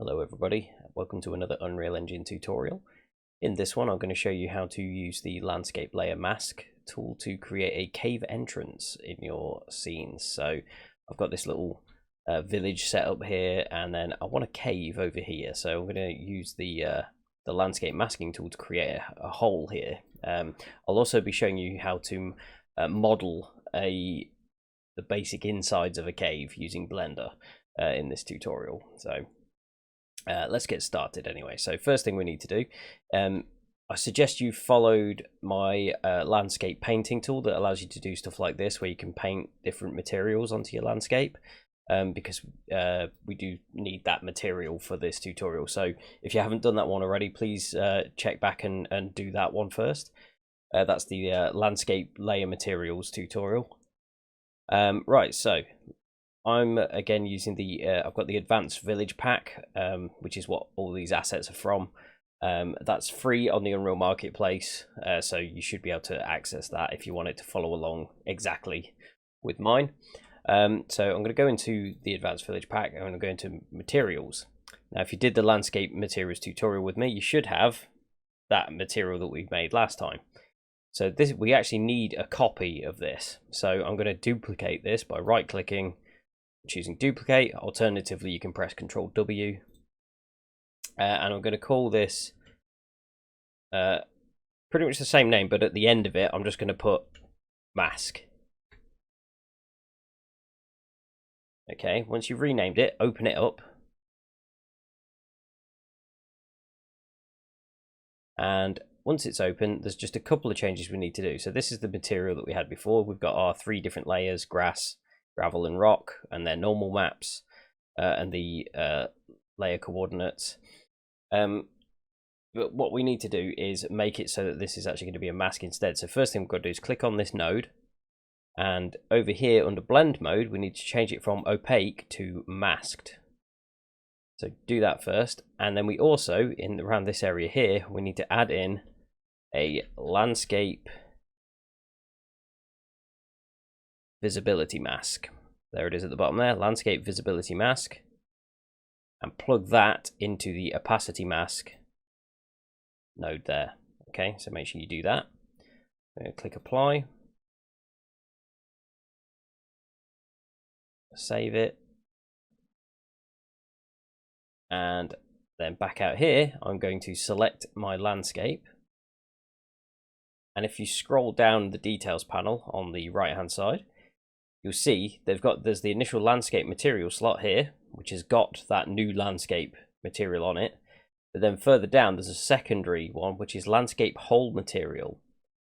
Hello everybody, welcome to another Unreal Engine tutorial. In this one I'm going to show you how to use the landscape layer mask tool to create a cave entrance in your scenes. So I've got this little village set up here, and then I want a cave over here, so I'm going to use the landscape masking tool to create a hole here. I'll also be showing you how to model the basic insides of a cave using Blender in this tutorial. So let's get started anyway. So first thing we need to do, I suggest you followed my landscape painting tool that allows you to do stuff like this, where you can paint different materials onto your landscape, because we do need that material for this tutorial. So if you haven't done that one already, please check back and do that one first. That's the landscape layer materials tutorial. Right, so I'm again using the I've got the advanced village pack, which is what all these assets are from. That's free on the Unreal Marketplace, so you should be able to access that if you want it to follow along exactly with mine. So I'm going to go into the advanced village pack. I'm going to go into materials. Now if you did the landscape materials tutorial with me, you should have that material that we made last time. So this, we actually need a copy of this, so I'm going to duplicate this by right clicking, choosing duplicate. Alternatively, you can press Ctrl W, and I'm going to call this pretty much the same name, but at the end of it I'm just going to put mask. Okay, once you've renamed it, open it up, and once it's open, there's just a couple of changes we need to do. So this is the material that we had before. We've got our 3 different layers: grass, gravel and rock, and their normal maps, and the layer coordinates. But what we need to do is make it so that this is actually going to be a mask instead. So first thing we've got to do is click on this node, and over here under blend mode we need to change it from opaque to masked. So do that first, and then we also, in around this area here, we need to add in a landscape visibility mask. There it is at the bottom there, landscape visibility mask, and plug that into the opacity mask node there. Okay, so make sure you do that. Click apply, save it, and then back out here I'm going to select my landscape, and if you scroll down the details panel on the right hand side, you'll see there's the initial landscape material slot here, which has got that new landscape material on it. But then further down there's a secondary one, which is landscape hole material.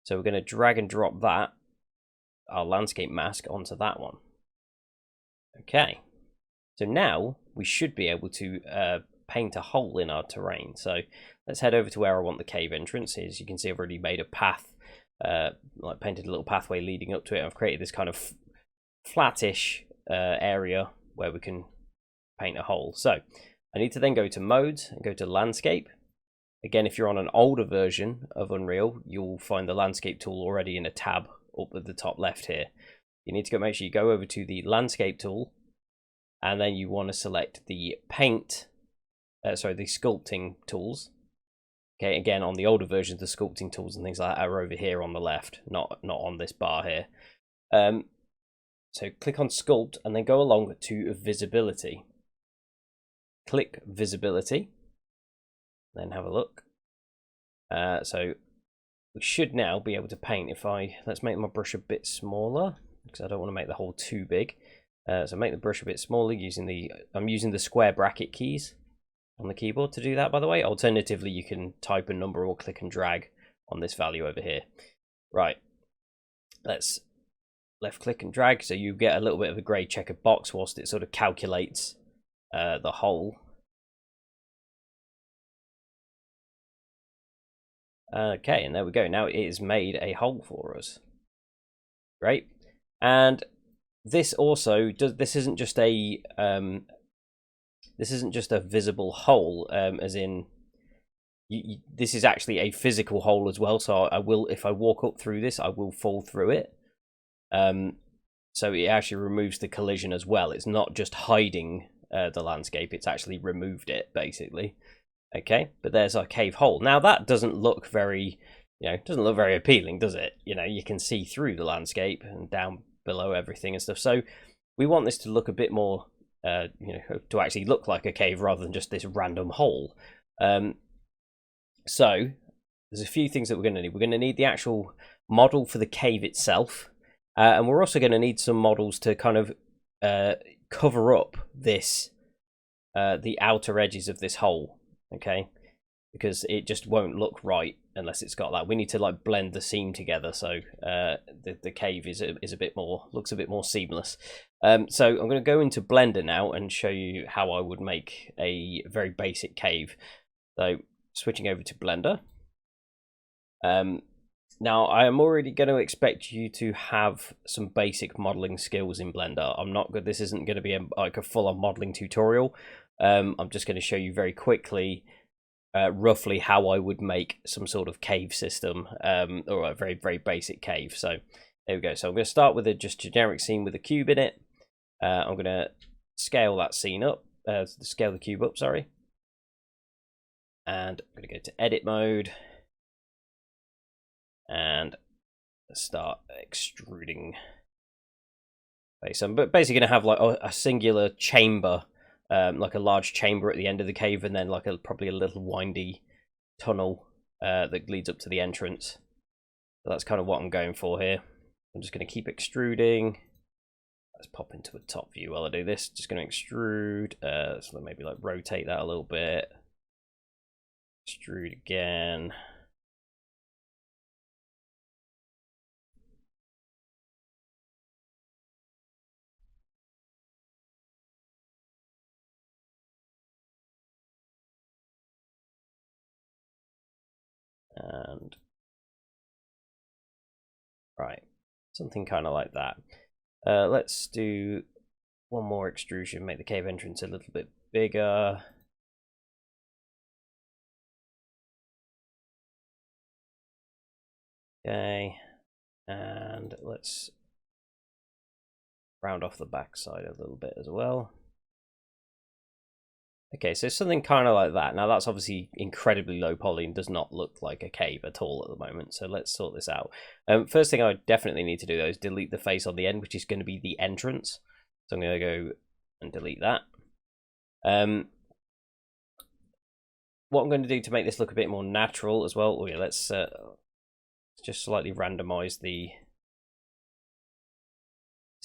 So we're going to drag and drop that, our landscape mask, onto that one. Okay, so now we should be able to paint a hole in our terrain. So let's head over to where I want the cave entrance. As you can see, I've already made a path, like painted a little pathway leading up to it. I've created this kind of flattish area where we can paint a hole. So I need to then go to modes and go to landscape. Again, if you're on an older version of Unreal, you'll find the landscape tool already in a tab up at the top left here. You need to make sure you go over to the landscape tool, and then you want to select the paint, the sculpting tools. Okay, again, on the older versions, the sculpting tools and things like that are over here on the left, not on this bar here. So click on sculpt and then go along to visibility. Click visibility, then have a look. So we should now be able to paint. Let's make my brush a bit smaller, because I don't want to make the hole too big. So make the brush a bit smaller I'm using the square bracket keys on the keyboard to do that, by the way. Alternatively, you can type a number or click and drag on this value over here. Right, let's left click and drag, so you get a little bit of a grey checkered box whilst it sort of calculates the hole. Okay, and there we go. Now it has made a hole for us. Great. And this also this isn't just a visible hole, as in this is actually a physical hole as well. So I will, if I walk up through this, I will fall through it. So it actually removes the collision as well. It's not just hiding the landscape. It's actually removed it, basically. Okay, but there's our cave hole. Now that doesn't look very, doesn't look very appealing, does it? You can see through the landscape and down below everything and stuff. So we want this to look a bit more, to actually look like a cave rather than just this random hole. So there's a few things that we're going to need. We're going to need the actual model for the cave itself, and we're also going to need some models to kind of cover up this, the outer edges of this hole. Okay, because it just won't look right unless it's got that. We need to like blend the scene together, so the cave is a bit more, looks a bit more seamless. So I'm going to go into Blender now and show you how I would make a very basic cave. So switching over to Blender. Now I am already going to expect you to have some basic modeling skills in Blender. I'm not good. This isn't going to be like a full-on modeling tutorial. I'm just going to show you very quickly, roughly how I would make some sort of cave system, or a very, very basic cave. So there we go. So I'm going to start with a just generic scene with a cube in it. I'm going to scale that scene up, scale the cube up, sorry. And I'm going to go to edit mode and start extruding. Okay, so I'm basically going to have like a singular chamber, like a large chamber at the end of the cave, and then like probably a little windy tunnel that leads up to the entrance. So that's kind of what I'm going for here. I'm just going to keep extruding. Let's pop into a top view while I do this. Just going to extrude. So maybe like rotate that a little bit. Extrude again. And right, something kind of like that. Let's do one more extrusion, make the cave entrance a little bit bigger. Okay, and let's round off the back side a little bit as well. Okay, so something kind of like that. Now that's obviously incredibly low poly and does not look like a cave at all at the moment. So let's sort this out. First thing I definitely need to do though is delete the face on the end, which is going to be the entrance. So I'm going to go and delete that. What I'm going to do to make this look a bit more natural as well. Oh yeah, let's just slightly randomize the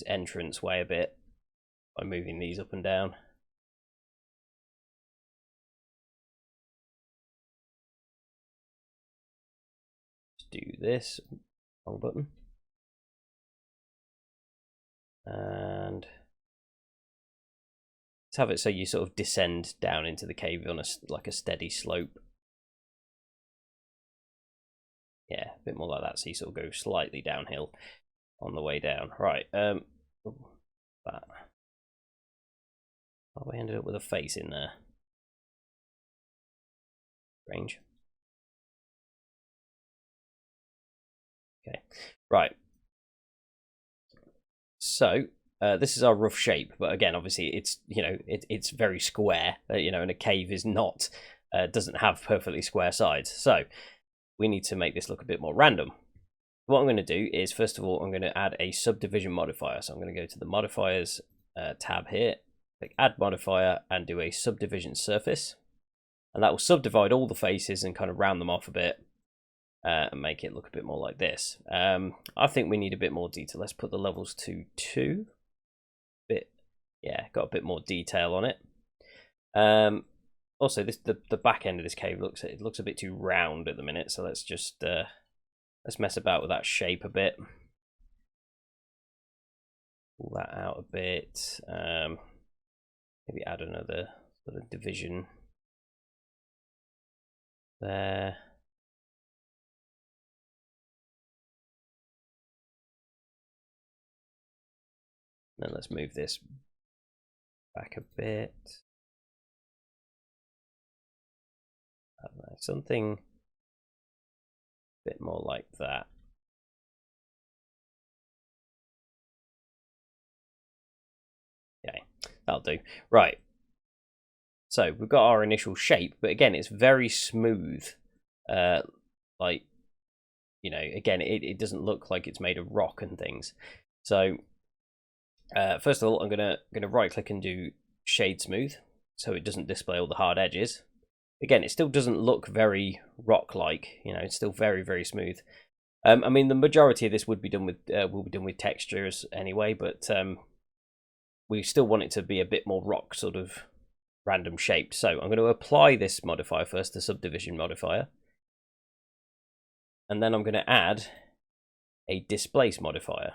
entrance way a bit by moving these up and down. Do this, wrong button, and let's have it so you sort of descend down into the cave on like a steady slope. Yeah, a bit more like that, so you sort of go slightly downhill on the way down. Right, that. Oh, we ended up with a face in there. Strange. Okay, right. So this is our rough shape, but again, obviously, it's it's very square. And a cave is not doesn't have perfectly square sides. So we need to make this look a bit more random. What I'm going to do is, first of all, I'm going to add a subdivision modifier. So I'm going to go to the modifiers tab here, click add modifier, and do a subdivision surface, and that will subdivide all the faces and kind of round them off a bit. And make it look a bit more like this. I think we need a bit more detail. Let's put the levels to 2. Yeah, got a bit more detail on it. Also, the back end of this cave looks a bit too round at the minute. So let's just let's mess about with that shape a bit. Pull that out a bit. Maybe add another sort of division there. Then let's move this back a bit. I don't know, something a bit more like that. Okay, that'll do. Right, So we've got our initial shape, but again, it's very smooth. Like, you know, again, it doesn't look like it's made of rock and things. So first of all, I'm gonna right click and do shade smooth, so it doesn't display all the hard edges. Again, it still doesn't look very rock-like. You know, it's still very, very smooth. I mean, the majority of this would be done with will be done with textures anyway, but we still want it to be a bit more rock sort of random shaped. So I'm going to apply this modifier first, the subdivision modifier, and then I'm going to add a displace modifier.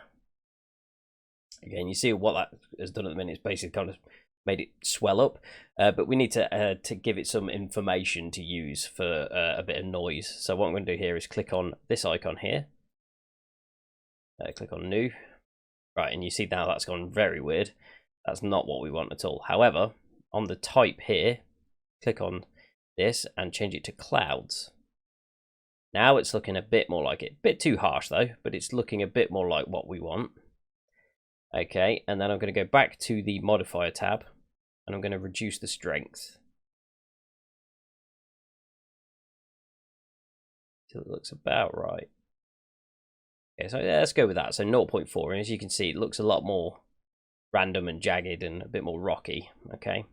Again, you see what that has done at the minute. It's basically kind of made it swell up, but we need to give it some information to use for a bit of noise. So what I'm going to do here is click on this icon here, click on new, right, and you see now that's gone very weird. That's not what we want at all. However, on the type here, click on this and change it to clouds. Now it's looking a bit more like it. Bit too harsh though, but it's looking a bit more like what we want. Okay, and then I'm going to go back to the modifier tab and I'm going to reduce the strength till it looks about right. Okay, so yeah, let's go with that. So 0.4, and as you can see, it looks a lot more random and jagged and a bit more rocky. Okay,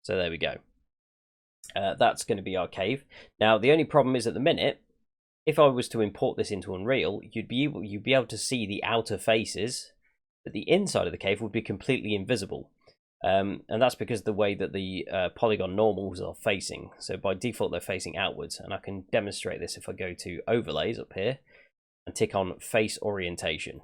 so there we go. That's going to be our cave. Now the only problem is at the minute, if I was to import this into Unreal, you'd be able to see the outer faces, but the inside of the cave would be completely invisible. And that's because the way that the polygon normals are facing. So by default, they're facing outwards. And I can demonstrate this if I go to overlays up here and tick on face orientation.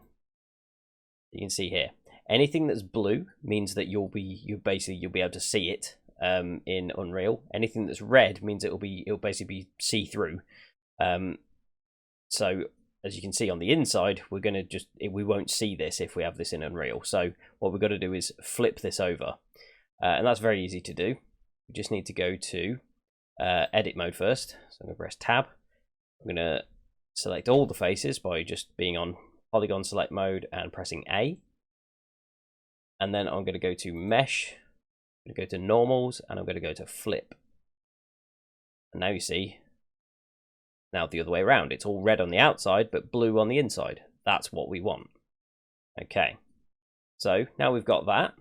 You can see here, anything that's blue means that you'll be able to see it in Unreal. Anything that's red means it'll basically be see-through. So as you can see on the inside, we won't see this if we have this in Unreal. So what we've got to do is flip this over, and that's very easy to do. We just need to go to edit mode first. So I'm going to press tab. I'm going to select all the faces by just being on polygon select mode and pressing A. And then I'm going to go to mesh. I'm going to go to normals and I'm going to go to flip. And now you see, now the other way around. It's all red on the outside, but blue on the inside. That's what we want. Okay, so now we've got that.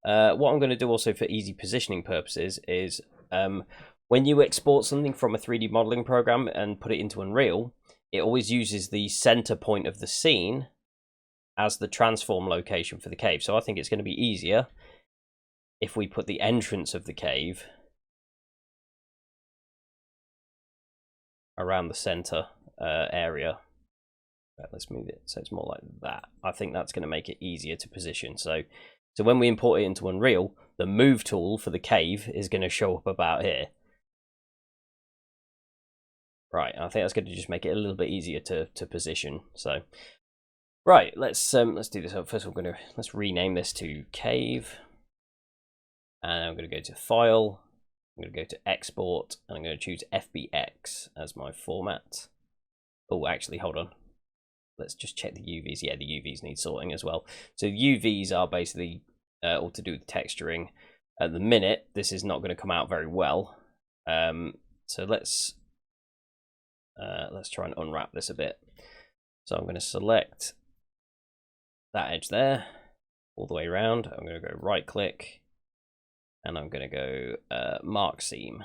What I'm going to do also for easy positioning purposes is when you export something from a 3D modeling program and put it into Unreal, it always uses the center point of the scene as the transform location for the cave. So I think it's going to be easier if we put the entrance of the cave around the center area. Let's move it so it's more like that. I think that's going to make it easier to position. So when we import it into Unreal, the move tool for the cave is going to show up about here. Right, I think that's going to just make it a little bit easier to position. So, right, let's do this. First, let's rename this to cave, and I'm going to go to File. I'm going to go to Export, and I'm going to choose FBX as my format. Oh, actually, hold on. Let's just check the UVs. Yeah, the UVs need sorting as well. So UVs are basically all to do with texturing. At the minute, this is not going to come out very well. So let's try and unwrap this a bit. So I'm going to select that edge there all the way around. I'm going to go right click and I'm going to go mark seam.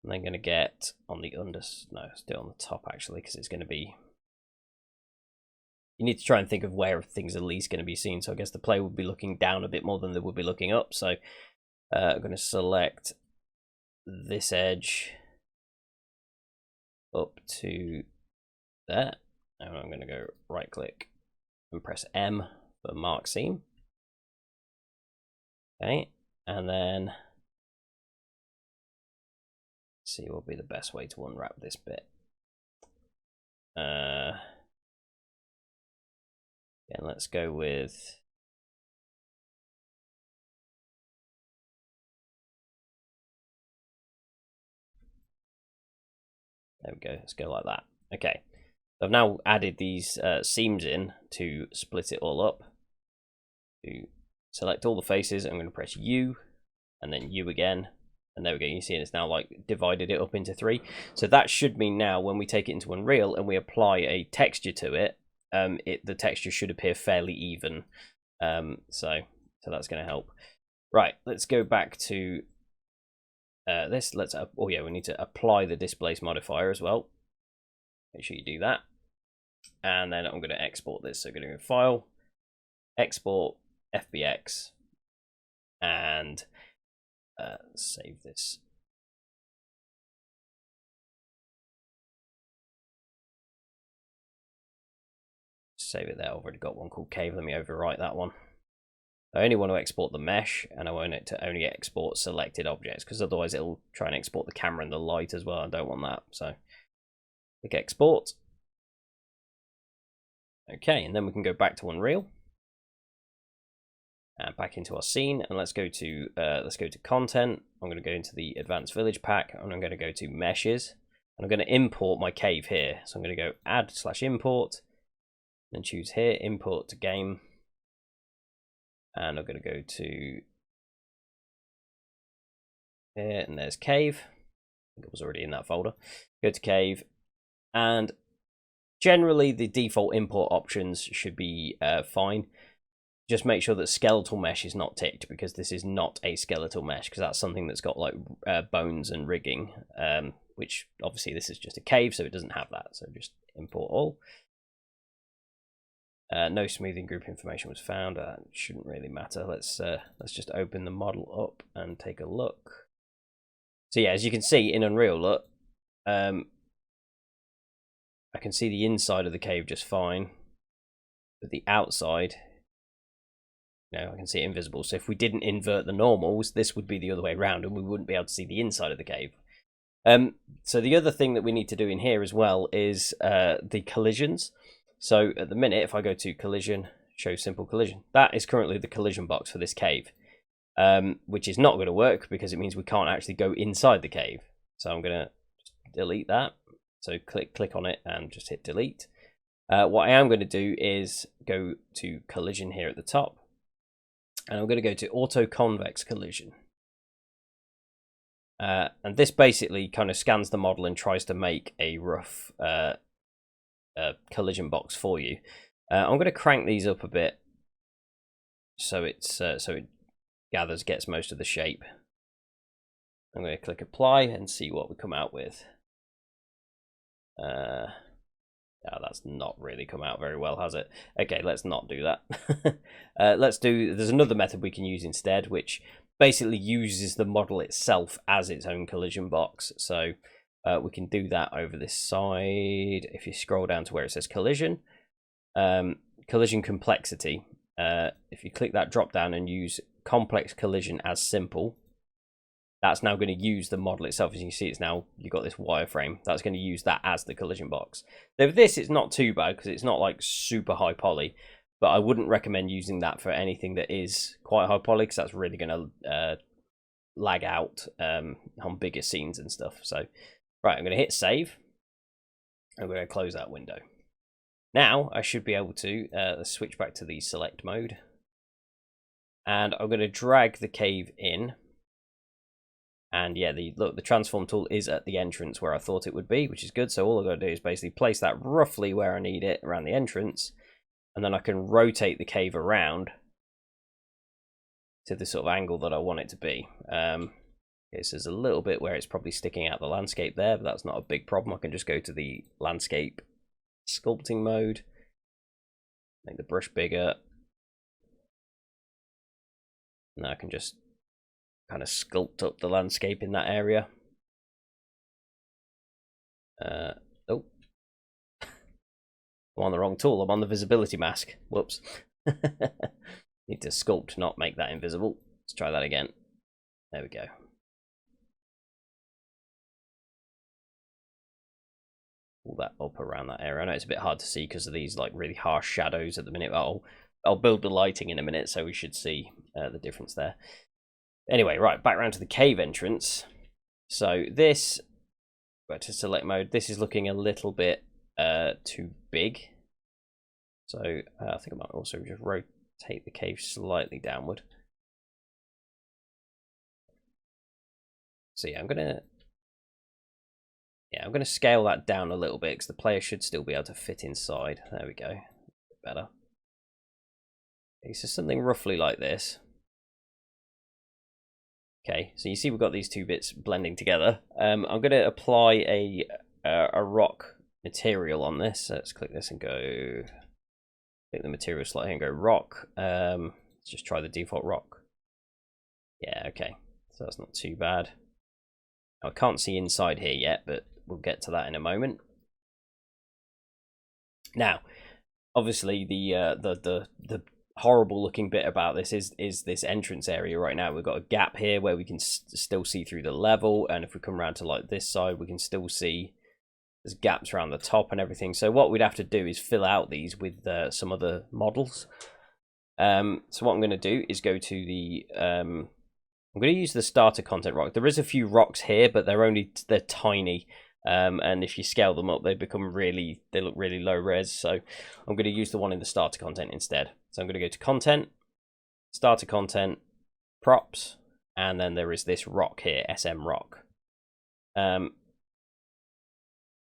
And I'm going to get on the still on the top actually, because it's going to be, you need to try and think of where things are least going to be seen. So I guess the player would be looking down a bit more than they would be looking up. So I'm going to select this edge up to there, and I'm going to go right click and press M for mark seam. Okay, and then see what will be the best way to unwrap this bit. And let's go with there we go. Let's go like that. Okay, I've now added these seams in to split it all up. to select all the faces. I'm going to press U and then U again. And there we go. You see it's now like divided it up into 3. So that should mean now when we take it into Unreal and we apply a texture to it, the texture should appear fairly even. So that's going to help. Right, let's go back to this. Oh yeah, we need to apply the displace modifier as well. Make sure you do that. And then I'm going to export this. So I'm going to go File, Export, FBX, and save this. Save it there. I've already got one called Cave. Let me overwrite that one. I only want to export the mesh, and I want it to only export selected objects, because otherwise it'll try and export the camera and the light as well. I don't want that. So click export. Okay, and then we can go back to Unreal and back into our scene, and let's go to content. I'm going to go into the advanced village pack, and I'm going to go to meshes, and I'm going to import my cave here. So I'm going to go add/import, then choose here import to game, and I'm going to go to here, and there's cave. I think it was already in that folder. Go to cave, and generally the default import options should be fine. Just make sure that skeletal mesh is not ticked, because this is not a skeletal mesh, because that's something that's got like bones and rigging, which obviously this is just a cave, so it doesn't have that. So just import all. No smoothing group information was found. That shouldn't really matter. Let's just open the model up and take a look. So yeah, as you can see in Unreal, look, I can see the inside of the cave just fine, but the outside, I can see it invisible. So if we didn't invert the normals, this would be the other way around, and we wouldn't be able to see the inside of the cave. So the other thing that we need to do in here as well is the collisions. So at the minute, if I go to collision, show simple collision, that is currently the collision box for this cave, which is not going to work because it means we can't actually go inside the cave. So I'm going to delete that. So click on it and just hit delete. What I am going to do is go to collision here at the top, and I'm going to go to auto convex collision. And this basically kind of scans the model and tries to make a rough collision box for you. I'm going to crank these up a bit so it's so it gets most of the shape. I'm going to click apply and see what we come out with. That's not really come out very well, has it? Okay, let's not do that. There's another method we can use instead, which basically uses the model itself as its own collision box. So we can do that over this side. If you scroll down to where it says collision, collision complexity, if you click that drop down and use complex collision as simple, that's now going to use the model itself. As you can see, it's now, you've got this wireframe. That's going to use that as the collision box. So with this, it's not too bad because it's not like super high poly, but I wouldn't recommend using that for anything that is quite high poly, because that's really going to lag out on bigger scenes and stuff. So, right, I'm going to hit save. I'm going to close that window. Now, I should be able to switch back to the select mode. And I'm going to drag the cave in. And yeah, the transform tool is at the entrance where I thought it would be, which is good. So all I've got to do is basically place that roughly where I need it around the entrance. And then I can rotate the cave around to the sort of angle that I want it to be. Okay, so there's a little bit where it's probably sticking out the landscape there, but that's not a big problem. I can just go to the landscape sculpting mode, make the brush bigger. Now I can just kind of sculpt up the landscape in that area. Oh, I'm on the wrong tool. I'm on the visibility mask. Whoops. Need to sculpt, not make that invisible. Let's try that again. There we go. Pull that up around that area. I know it's a bit hard to see because of these like really harsh shadows at the minute. I'll build the lighting in a minute, so we should see the difference there. Anyway, right, back around to the cave entrance. So this, back to select mode, this is looking a little bit too big. So I think I might also just rotate take the cave slightly downward. So yeah, I'm gonna scale that down a little bit because the player should still be able to fit inside. There we go. Better. Okay, so something roughly like this. Okay, so you see we've got these two bits blending together. I'm going to apply a rock material on this. So let's click this and go. Click the material slot here and go rock. Let's just try the default rock. Yeah, okay. So that's not too bad. I can't see inside here yet, but we'll get to that in a moment. Now, obviously, the horrible looking bit about this is this entrance area right now. We've got a gap here where we can still see through the level, and if we come around to like this side, we can still see there's gaps around the top and everything. So what we'd have to do is fill out these with some other models. So what I'm going to do is go to the I'm going to use the starter content rock. There is a few rocks here, but they're tiny. And if you scale them up, they look really low res. So I'm going to use the one in the starter content instead. So I'm going to go to content, starter content, props, and then there is this rock here, SM rock,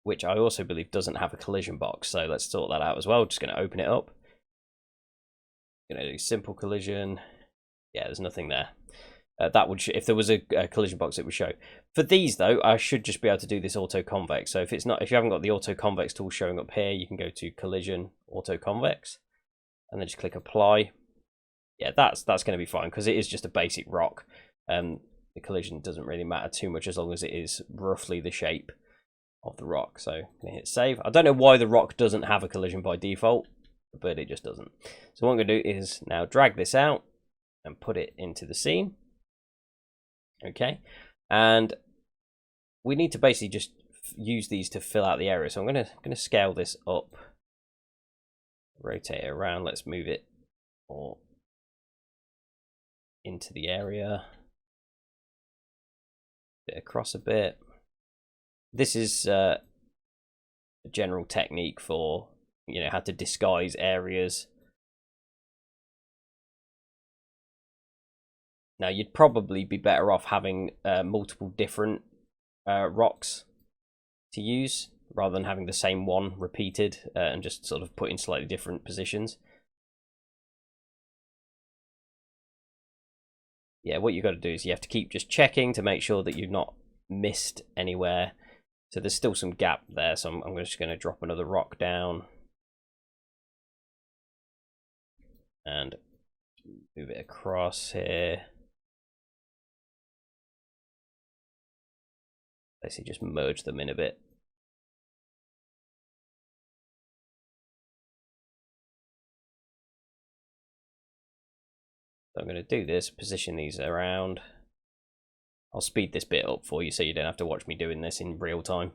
which I also believe doesn't have a collision box. So let's sort that out as well. Just going to open it up. Going to do simple collision. Yeah, there's nothing there. That would, if there was a collision box, it would show. For these though, I should just be able to do this auto convex. So if you haven't got the auto convex tool showing up here, you can go to collision auto convex, and then just click apply. Yeah, that's going to be fine because it is just a basic rock. The collision doesn't really matter too much as long as it is roughly the shape of the rock. So I'm going to hit save. I don't know why the rock doesn't have a collision by default, but it just doesn't. So what I'm going to do is now drag this out and put it into the scene. Okay, and we need to basically just use these to fill out the area. So I'm gonna scale this up, rotate it around. Let's move it more into the area, bit across a bit. This is a general technique for how to disguise areas. Now, you'd probably be better off having multiple different rocks to use rather than having the same one repeated and just sort of put in slightly different positions. Yeah, what you've got to do is you have to keep just checking to make sure that you've not missed anywhere. So there's still some gap there, so I'm just going to drop another rock down and move it across here. Basically just merge them in a bit. So I'm going to do this, position these around. I'll speed this bit up for you so you don't have to watch me doing this in real time.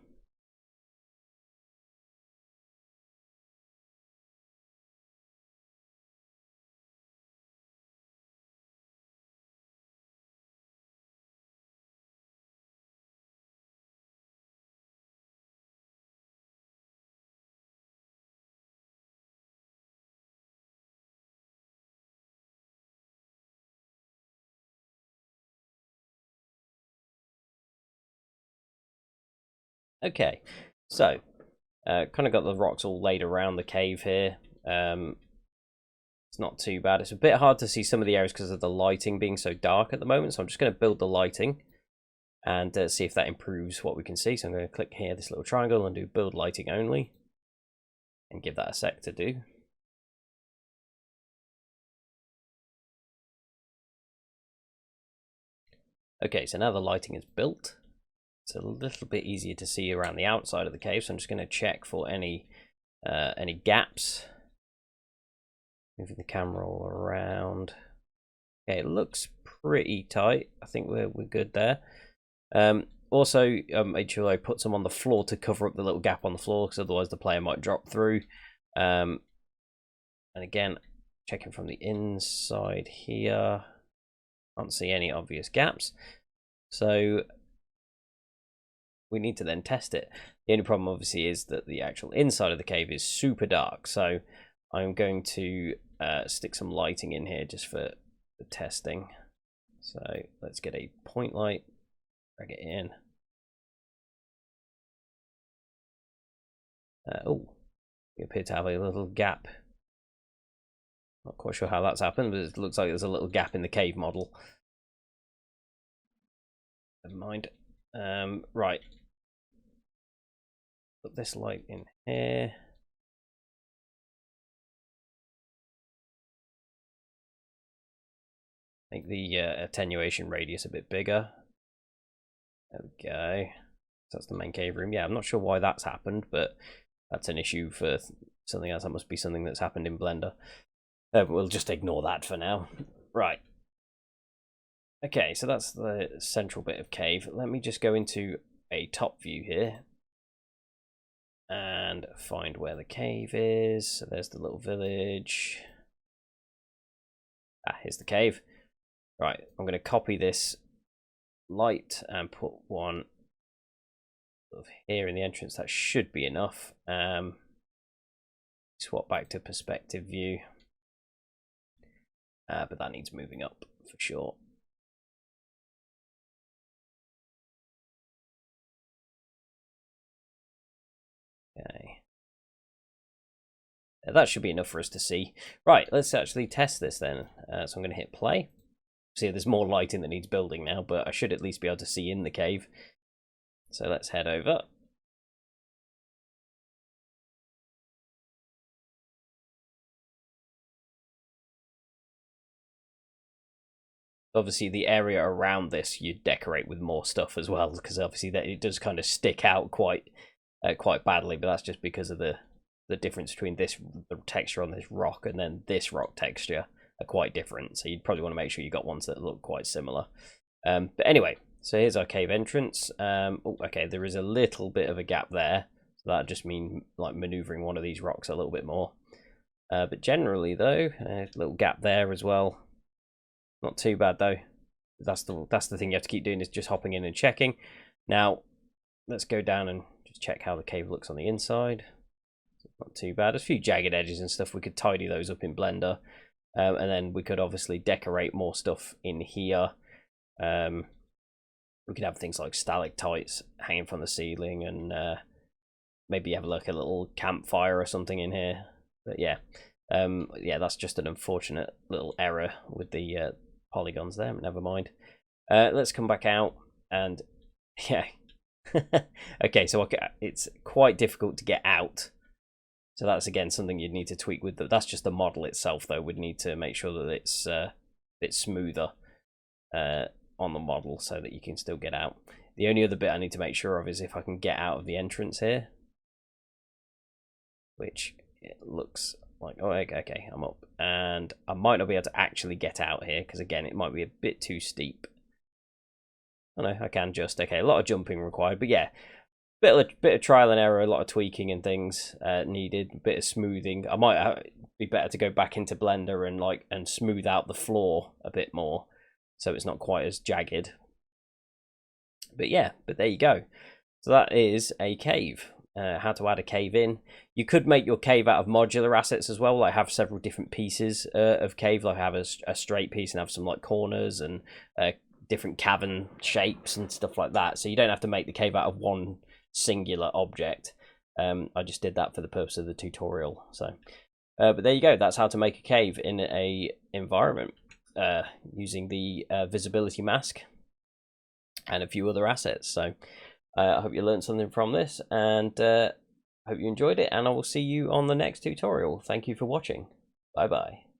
Okay, so kind of got the rocks all laid around the cave here. It's not too bad. It's a bit hard to see some of the areas because of the lighting being so dark at the moment. So I'm just going to build the lighting and see if that improves what we can see. So I'm going to click here, this little triangle, and do build lighting only, and give that a sec to do. Okay, so now the lighting is built. It's a little bit easier to see around the outside of the cave, so I'm just going to check for any gaps. Moving the camera all around. Okay, it looks pretty tight. I think we're good there. Also, made sure I put some on the floor to cover up the little gap on the floor, because otherwise the player might drop through. And again, checking from the inside here. Can't see any obvious gaps. So we need to then test it. The only problem obviously is that the actual inside of the cave is super dark. So I'm going to stick some lighting in here just for the testing. So let's get a point light, drag it in. Oh, we appear to have a little gap. Not quite sure how that's happened, but it looks like there's a little gap in the cave model. Never mind. Right. Put this light in here. Make the attenuation radius a bit bigger. There we go. That's the main cave room. Yeah, I'm not sure why that's happened, but that's an issue for something else. That must be something that's happened in Blender. We'll just ignore that for now. Right. Okay, so that's the central bit of cave. Let me just go into a top view here and find where the cave is. So there's the little village. Ah, here's the cave. Right, I'm going to copy this light and put one here in the entrance. That should be enough. Swap back to perspective view. But that needs moving up for sure. Okay. That should be enough for us to see. Right, let's actually test this then. So I'm going to hit play. See, there's more lighting that needs building now, but I should at least be able to see in the cave. So let's head over. Obviously, the area around this you decorate with more stuff as well, because obviously that it does kind of stick out quite badly. But that's just because of the difference between the texture on this rock and then this rock texture are quite different. So you'd probably want to make sure you got ones that look quite similar. But anyway, so here's our cave entrance. Oh, okay, there is a little bit of a gap there. So that just means like maneuvering one of these rocks a little bit more. But generally though, a little gap there as well. Not too bad though. That's the thing you have to keep doing, is just hopping in and checking. Now let's go down and just check how the cave looks on the inside. Not too bad. There's a few jagged edges and stuff. We could tidy those up in Blender, and then we could obviously decorate more stuff in here. We could have things like stalactites hanging from the ceiling, and maybe have like a little campfire or something in here. But yeah, yeah, that's just an unfortunate little error with the polygons there, but never mind. Let's come back out and yeah. Okay, so it's quite difficult to get out. So that's again something you'd need to tweak with. That's just the model itself, though. We'd need to make sure that it's a bit smoother on the model so that you can still get out. The only other bit I need to make sure of is if I can get out of the entrance here, which it looks like, oh, okay, I'm up, and I might not be able to actually get out here because again it might be a bit too steep. Oh no, I can just, okay, a lot of jumping required, but yeah, bit of trial and error, a lot of tweaking and things needed, a bit of smoothing. I might be better to go back into Blender and smooth out the floor a bit more so it's not quite as jagged. But yeah, but there you go. So that is a cave. How to add a cave in. You could make your cave out of modular assets as well, like have several different pieces of cave, like have a straight piece and have some like corners and different cavern shapes and stuff like that. So you don't have to make the cave out of one singular object. I just did that for the purpose of the tutorial. So but there you go, that's how to make a cave in a environment using the visibility mask and a few other assets. So I hope you learned something from this, and hope you enjoyed it, and I will see you on the next tutorial. Thank you for watching. Bye bye.